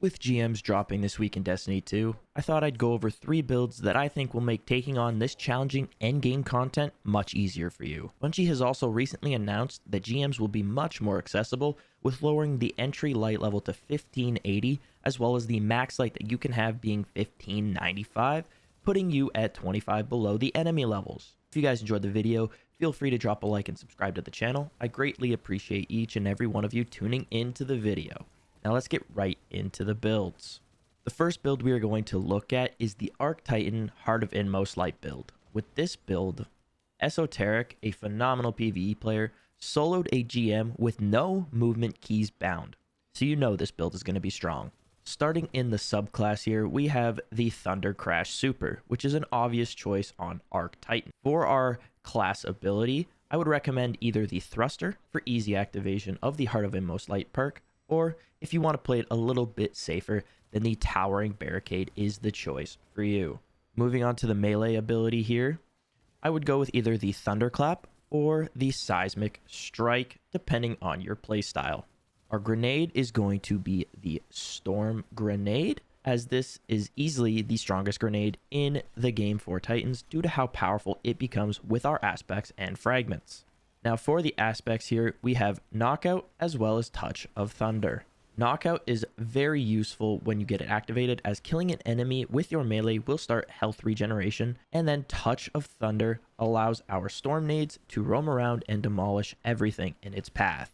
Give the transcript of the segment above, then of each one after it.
With GMs dropping this week in Destiny 2, I thought I'd go over 3 builds that I think will make taking on this challenging endgame content much easier for you. Bungie has also recently announced that GMs will be much more accessible, with lowering the entry light level to 1580, as well as the max light that you can have being 1595, putting you at 25 below the enemy levels. If you guys enjoyed the video, feel free to drop a like and subscribe to the channel. I greatly appreciate each and every one of you tuning into the video. Now let's get right into the builds. The first build we are going to look at is the Arc Titan Heart of Inmost Light build. With this build, Esoteric, a phenomenal PvE player, soloed a GM with no movement keys bound. So you know this build is going to be strong. Starting in the subclass here, we have the Thunder Crash Super, which is an obvious choice on Arc Titan. For our class ability, I would recommend either the Thruster for easy activation of the Heart of Inmost Light perk, or if you want to play it a little bit safer, then the Towering Barricade is the choice for you. Moving on to the melee ability here, I would go with either the Thunderclap or the Seismic Strike, depending on your playstyle. Our grenade is going to be the Storm Grenade, as this is easily the strongest grenade in the game for Titans due to how powerful it becomes with our aspects and fragments. Now for the aspects here, we have Knockout as well as Touch of Thunder. Knockout is very useful when you get it activated, as killing an enemy with your melee will start health regeneration, and then Touch of Thunder allows our storm nades to roam around and demolish everything in its path.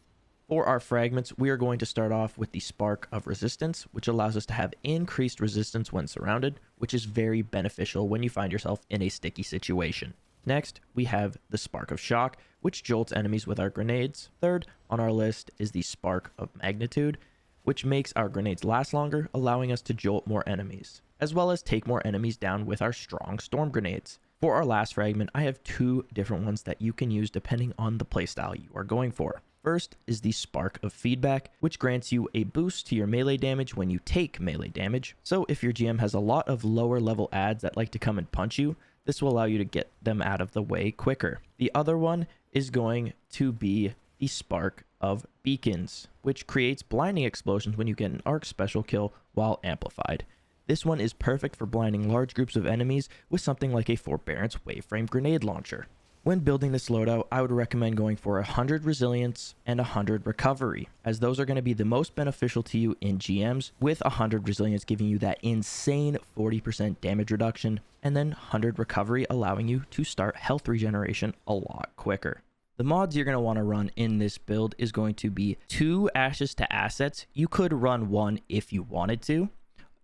For our fragments, we are going to start off with the Spark of Resistance, which allows us to have increased resistance when surrounded, which is very beneficial when you find yourself in a sticky situation. Next, we have the Spark of Shock, which jolts enemies with our grenades. Third on our list is the Spark of Magnitude, which makes our grenades last longer, allowing us to jolt more enemies, as well as take more enemies down with our strong storm grenades. For our last fragment, I have 2 different ones that you can use depending on the playstyle you are going for. First is the Spark of Feedback, which grants you a boost to your melee damage when you take melee damage. So if your GM has a lot of lower level adds that like to come and punch you, this will allow you to get them out of the way quicker. The other one is going to be the Spark of Beacons, which creates blinding explosions when you get an arc special kill while amplified. This one is perfect for blinding large groups of enemies with something like a Forbearance Waveframe grenade launcher. When building this loadout, I would recommend going for 100 resilience and 100 recovery, as those are going to be the most beneficial to you in GMs, with 100 resilience giving you that insane 40% damage reduction, and then 100 recovery allowing you to start health regeneration a lot quicker. The mods you're going to want to run in this build is going to be 2 Ashes to Assets. You could run 1 if you wanted to.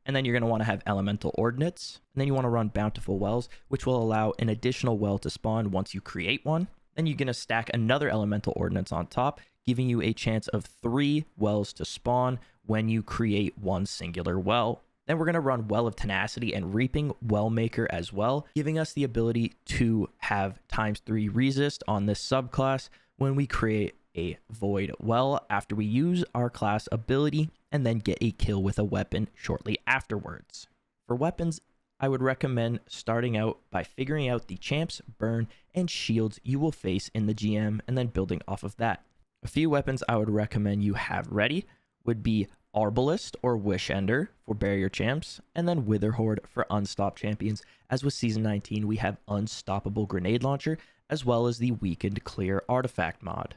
And then you're going to want to have Elemental Ordnance. And then you want to run Bountiful Wells, which will allow an additional well to spawn once you create one. Then you're going to stack another Elemental Ordnance on top, giving you a chance of 3 wells to spawn when you create one singular well. Then we're going to run Well of Tenacity and Reaping Wellmaker as well, giving us the ability to have ×3 resist on this subclass when we create a Void Well after we use our class ability and then get a kill with a weapon shortly afterwards. For weapons, I would recommend starting out by figuring out the champs, burn, and shields you will face in the GM and then building off of that. A few weapons I would recommend you have ready would be Arbalist or Wish Ender for barrier champs, and then Witherhoard for unstopped champions, as with Season 19 we have Unstoppable Grenade Launcher as well as the Weakened Clear Artifact mod.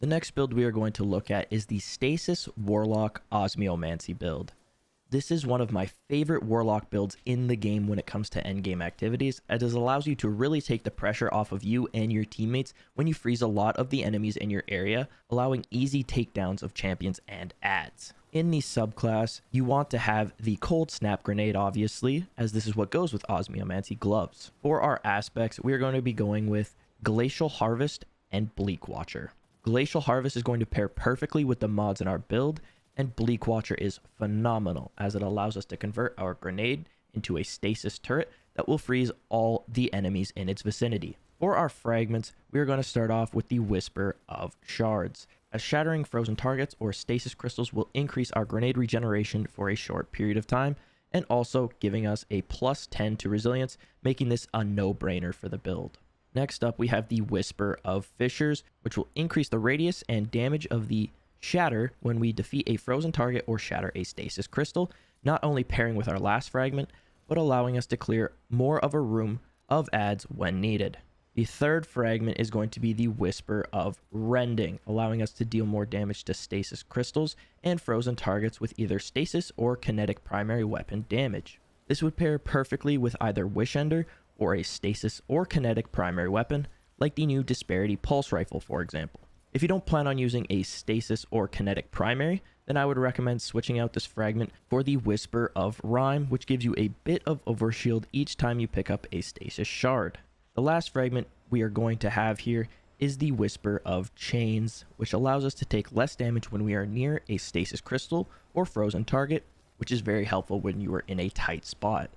The next build we are going to look at is the Stasis Warlock Osmiomancy build. This is one of my favorite Warlock builds in the game when it comes to endgame activities, as it allows you to really take the pressure off of you and your teammates when you freeze a lot of the enemies in your area, allowing easy takedowns of champions and adds. In the subclass, you want to have the Cold Snap Grenade, obviously, as this is what goes with Osmiomancy gloves. For our aspects, we are going to be going with Glacial Harvest and Bleak Watcher. Glacial Harvest is going to pair perfectly with the mods in our build, and Bleak Watcher is phenomenal as it allows us to convert our grenade into a stasis turret that will freeze all the enemies in its vicinity. For our fragments, we are going to start off with the Whisper of Shards, as shattering frozen targets or stasis crystals will increase our grenade regeneration for a short period of time, and also giving us a +10 to resilience, making this a no-brainer for the build. Next up, we have the Whisper of Fissures, which will increase the radius and damage of the Shatter when we defeat a frozen target or shatter a stasis crystal, not only pairing with our last fragment, but allowing us to clear more of a room of adds when needed. The third fragment is going to be the Whisper of Rending, allowing us to deal more damage to stasis crystals and frozen targets with either stasis or kinetic primary weapon damage. This would pair perfectly with either Wish Ender or a stasis or kinetic primary weapon, like the new Disparity Pulse Rifle for example. If you don't plan on using a stasis or kinetic primary, then I would recommend switching out this fragment for the Whisper of Rhyme, which gives you a bit of overshield each time you pick up a stasis shard. The last fragment we are going to have here is the Whisper of Chains, which allows us to take less damage when we are near a stasis crystal or frozen target, which is very helpful when you are in a tight spot.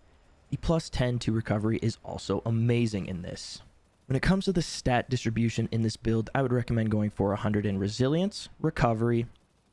The plus 10 to recovery is also amazing in this. When it comes to the stat distribution in this build, I would recommend going for 100 in resilience, recovery,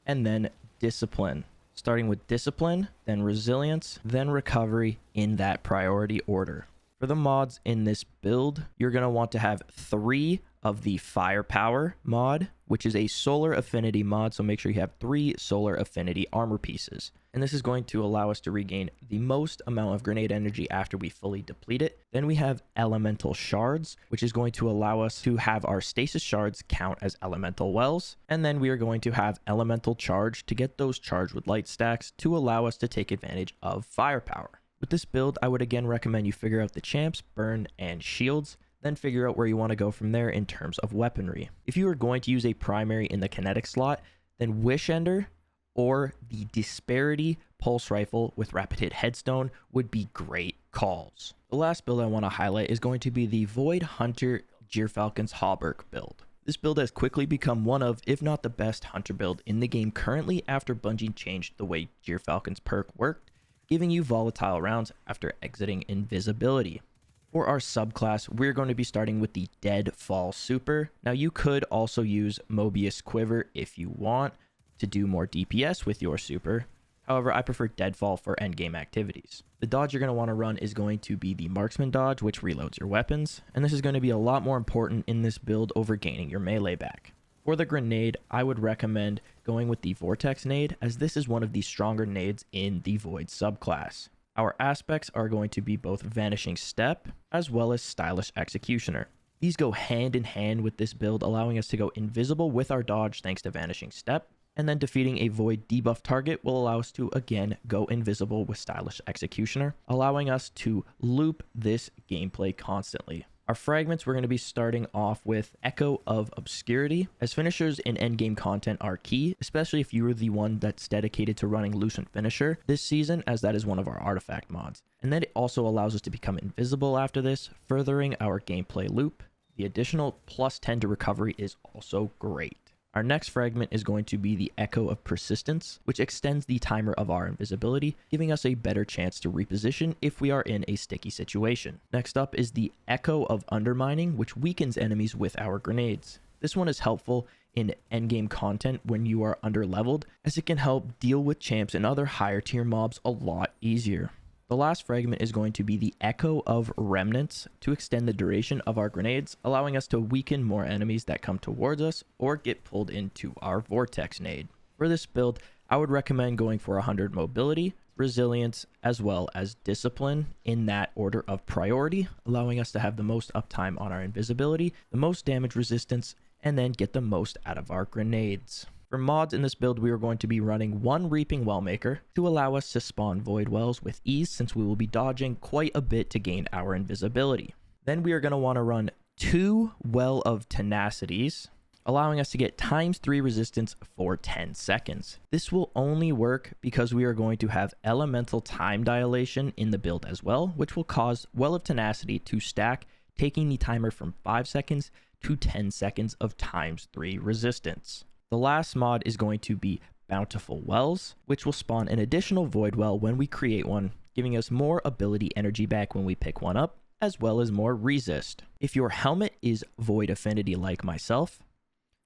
and then discipline. Starting with discipline, then resilience, then recovery in that priority order. For the mods in this build, you're going to want to have 3 of the Firepower mod, which is a solar affinity mod, so make sure you have 3 solar affinity armor pieces. And this is going to allow us to regain the most amount of grenade energy after we fully deplete it. Then we have elemental shards, which is going to allow us to have our stasis shards count as elemental wells. And then we are going to have elemental charge to get those charged with light stacks to allow us to take advantage of firepower. With this build, I would again recommend you figure out the champs, burn, and shields, then figure out where you want to go from there in terms of weaponry. If you are going to use a primary in the kinetic slot, then Wish Ender or the Disparity Pulse Rifle with Rapid Hit Headstone would be great calls. The last build I want to highlight is going to be the Void Hunter Gyrfalcon's Hauberk build. This build has quickly become one of, if not the best hunter build in the game currently after Bungie changed the way Gyrfalcon's perk worked, giving you volatile rounds after exiting invisibility. For our subclass, we're going to be starting with the Deadfall Super. Now you could also use Mobius Quiver if you want to do more DPS with your super. However, I prefer Deadfall for endgame activities. The dodge you're going to want to run is going to be the Marksman dodge, which reloads your weapons, and this is going to be a lot more important in this build over gaining your melee back. For the grenade, I would recommend going with the Vortex nade, as this is one of the stronger nades in the Void subclass. Our aspects are going to be both Vanishing Step as well as Stylish Executioner. These go hand in hand with this build, allowing us to go invisible with our dodge thanks to Vanishing Step, and then defeating a Void debuff target will allow us to again go invisible with Stylish Executioner, allowing us to loop this gameplay constantly. Our fragments, we're going to be starting off with Echo of Obscurity, as finishers in endgame content are key, especially if you are the one that's dedicated to running Lucent Finisher this season, as that is one of our artifact mods. And then it also allows us to become invisible after this, furthering our gameplay loop. The additional plus 10 to recovery is also great. Our next fragment is going to be the Echo of Persistence, which extends the timer of our invisibility, giving us a better chance to reposition if we are in a sticky situation. Next up is the Echo of Undermining, which weakens enemies with our grenades. This one is helpful in endgame content when you are underleveled, as it can help deal with champs and other higher tier mobs a lot easier. The last fragment is going to be the Echo of Remnants to extend the duration of our grenades, allowing us to weaken more enemies that come towards us or get pulled into our Vortex nade. For this build, I would recommend going for 100 mobility, resilience, as well as discipline in that order of priority, allowing us to have the most uptime on our invisibility, the most damage resistance, and then get the most out of our grenades. For mods in this build, we are going to be running 1 Reaping Wellmaker to allow us to spawn Void Wells with ease, since we will be dodging quite a bit to gain our invisibility. Then we are going to want to run 2 Well of Tenacities, allowing us to get ×3 resistance for 10 seconds. This will only work because we are going to have elemental time dilation in the build as well, which will cause Well of Tenacity to stack, taking the timer from 5 seconds to 10 seconds of ×3 resistance. The last mod is going to be Bountiful Wells, which will spawn an additional Void Well when we create one, giving us more ability energy back when we pick one up, as well as more resist. If your helmet is Void Affinity like myself,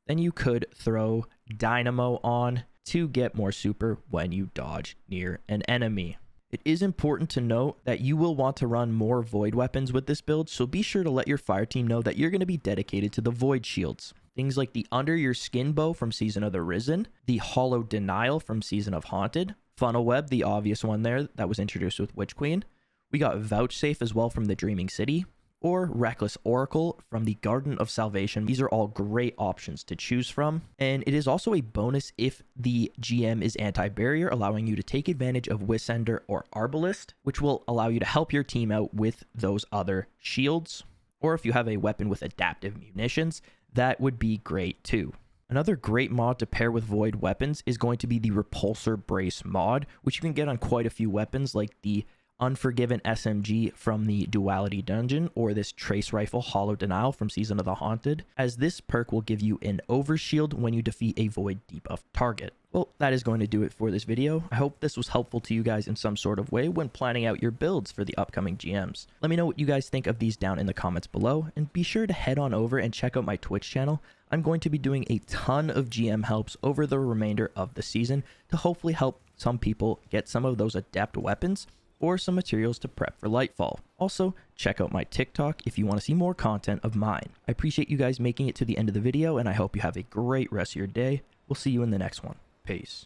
then you could throw Dynamo on to get more super when you dodge near an enemy. It is important to note that you will want to run more Void weapons with this build, so be sure to let your fire team know that you're going to be dedicated to the Void shields. Things like the Under Your Skin bow from Season of the Risen, the Hollow Denial from Season of Haunted, Funnel Web, the obvious one there that was introduced with Witch Queen. We got Vouchsafe as well from the Dreaming City, or Reckless Oracle from the Garden of Salvation. These are all great options to choose from, and it is also a bonus if the GM is anti-barrier, allowing you to take advantage of Wissender or Arbalist, which will allow you to help your team out with those other shields, or if you have a weapon with adaptive munitions, that would be great too. Another great mod to pair with Void weapons is going to be the Repulsor Brace mod, which you can get on quite a few weapons like the Unforgiven SMG from the Duality Dungeon, or this Trace Rifle Hollow Denial from Season of the Haunted, as this perk will give you an overshield when you defeat a Void debuff target. Well, that is going to do it for this video. I hope this was helpful to you guys in some sort of way when planning out your builds for the upcoming GMs. Let me know what you guys think of these down in the comments below, and be sure to head on over and check out my Twitch channel. I'm going to be doing a ton of GM helps over the remainder of the season to hopefully help some people get some of those adept weapons or some materials to prep for Lightfall. Also, check out my TikTok if you want to see more content of mine. I appreciate you guys making it to the end of the video, and I hope you have a great rest of your day. We'll see you in the next one. Peace.